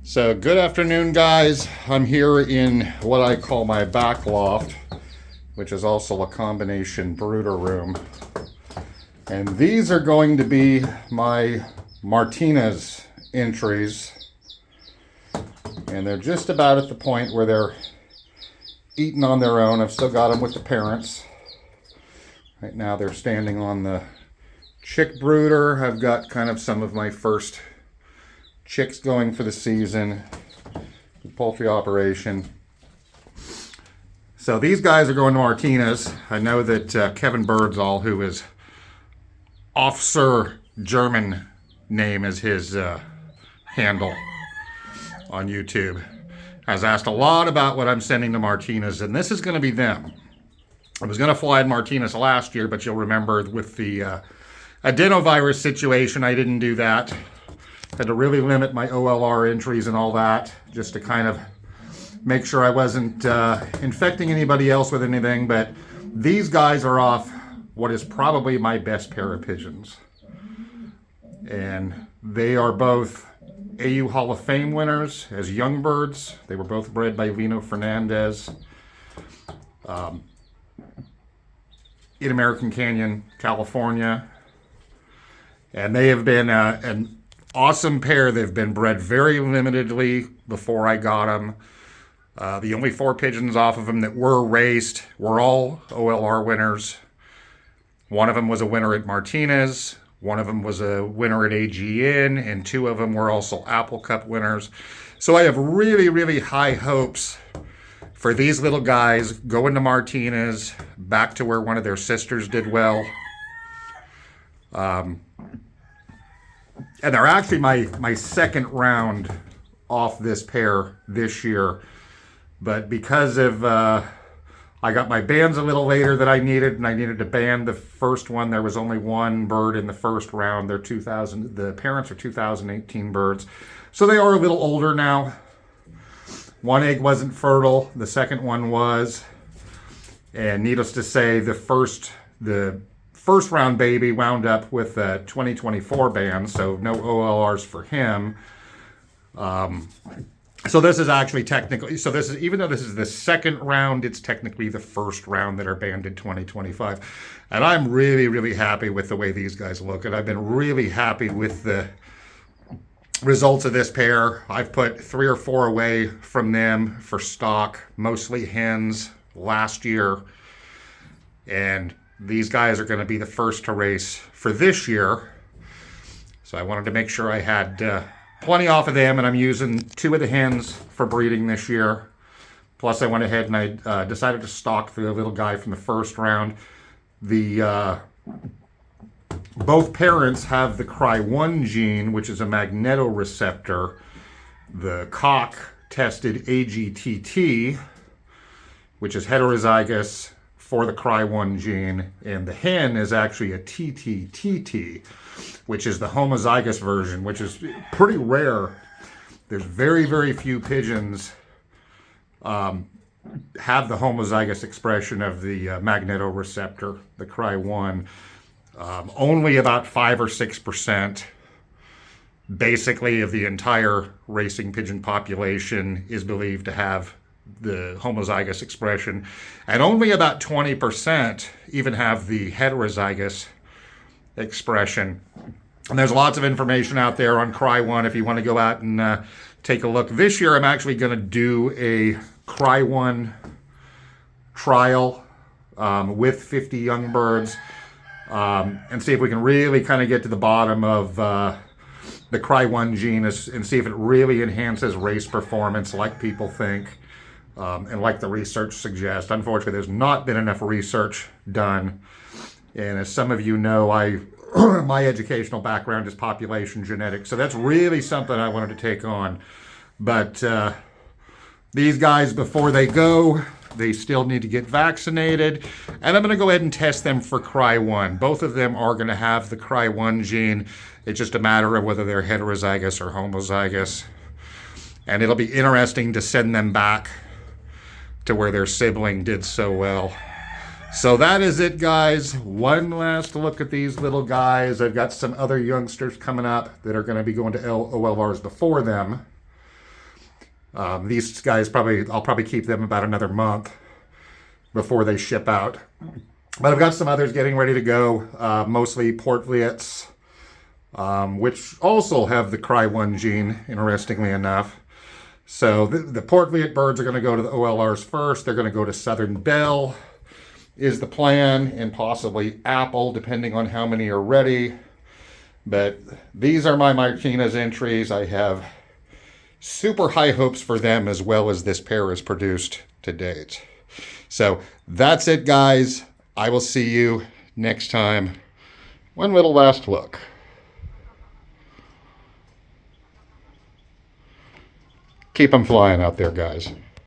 So good afternoon, guys. I'm here in what I call my back loft, which is also a combination brooder room. And these are going to be my Martinez entries. And they're just about at the point where they're eating on their own. I've still got them with the parents. Right now they're standing on the chick brooder. I've got kind of some of my first chicks going for the season, the poultry operation. So these guys are going to Martinez. I know that Kevin Birdsall, who is Officer German name is his handle on YouTube, has asked a lot about what I'm sending to Martinez, and this is going to be them. I was going to fly in Martinez last year, but you'll remember with the adenovirus situation, I didn't do that. Had to really limit my OLR entries and all that, just to kind of make sure I wasn't infecting anybody else with anything. But these guys are off what is probably my best pair of pigeons. And they are both AU Hall of Fame winners as young birds. They were both bred by Lino Fernandez in American Canyon, California. And they have been an awesome pair. They've been bred very limitedly before I got them. The only 4 pigeons off of them that were raced were all OLR winners. One of them was a winner at Martinez. One of them was a winner at AGN, and 2 of them were also Apple Cup winners. So I have really, really high hopes for these little guys going to Martinez, back to where one of their sisters did well. And they're actually my second round off this pair this year. But because of, I got my bands a little later than I needed, and I needed to band the first one. There was only 1 bird in the first round. The parents are 2018 birds. So they are a little older now. 1 egg wasn't fertile. The second one was. And needless to say, the first round baby wound up with a 2024 band, so no OLRs for him. So this is actually technically, even though this is the second round, it's technically the first round that are banned in 2025. And I'm really, really happy with the way these guys look. And I've been really happy with the results of this pair. I've put 3 or 4 away from them for stock, mostly hens last year. And these guys are going to be the first to race for this year. So I wanted to make sure I had plenty off of them, and I'm using 2 of the hens for breeding this year. Plus I went ahead and I decided to stock the little guy from the first round. Both parents have the Cry1 gene, which is a magnetoreceptor. The cock tested AGTT, which is heterozygous for the Cry1 gene, and the hen is actually a TTTT, which is the homozygous version, which is pretty rare. There's very, very few pigeons have the homozygous expression of the magnetoreceptor, the Cry1. Only about 5 or 6%, basically, of the entire racing pigeon population is believed to have the homozygous expression, and only about 20% even have the heterozygous expression. And there's lots of information out there on Cry1 if you want to go out and take a look. This year I'm actually going to do a Cry1 trial with 50 young birds and see if we can really kind of get to the bottom of the Cry1 gene and see if it really enhances race performance like people think. And like the research suggests. Unfortunately, there's not been enough research done. And as some of you know, my educational background is population genetics. So that's really something I wanted to take on. But these guys, before they go, they still need to get vaccinated. And I'm going to go ahead and test them for Cry1. Both of them are going to have the Cry1 gene. It's just a matter of whether they're heterozygous or homozygous. And it'll be interesting to send them back to where their sibling did so well. So that is it, guys. One last look at these little guys. I've got some other youngsters coming up that are going to be going to OLRs before them. These guys I'll probably keep them about another month before they ship out. But I've got some others getting ready to go, mostly Portviets, which also have the Cry1 gene, interestingly enough. So the Portviet birds are going to go to the OLRs first. They're going to go to Southern Belle, is the plan, and possibly Apple, depending on how many are ready. But these are my Martinez entries. I have super high hopes for them as well as this pair has produced to date. So that's it, guys. I will see you next time. One little last look. Keep them flying out there, guys.